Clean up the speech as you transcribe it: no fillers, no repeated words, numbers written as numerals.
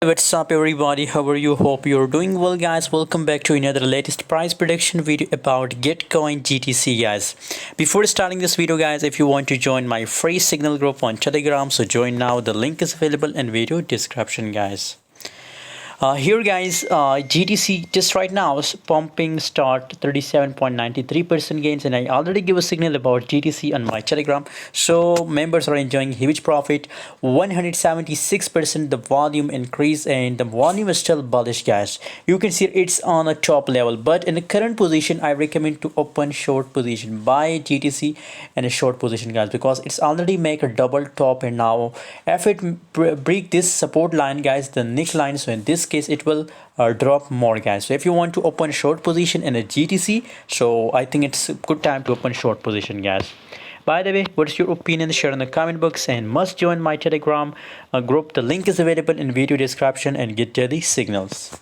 What's up everybody, how are you? Hope you're doing well guys. Welcome back to another latest price prediction video about Gitcoin GTC guys. Before starting this video guys, if you want to join my free signal group on Telegram, so join now. The link is available in video description guys. Here guys, GTC just right now is pumping start 37.93% gains, and I already give a signal about GTC on my Telegram. So members are enjoying huge profit, 176% the volume increase, and the volume is still bullish guys. You can see it's on a top level, but in the current position I recommend to open short position, buy GTC and a short position guys, because it's already make a double top, and now if it break this support line guys, the neckline, so in this case it will drop more guys. So if you want to open short position in a GTC, so I think it's a good time to open short position guys. By the way, what's your opinion? Share in the comment box, and must join my Telegram group. The link is available in video description, and get daily signals.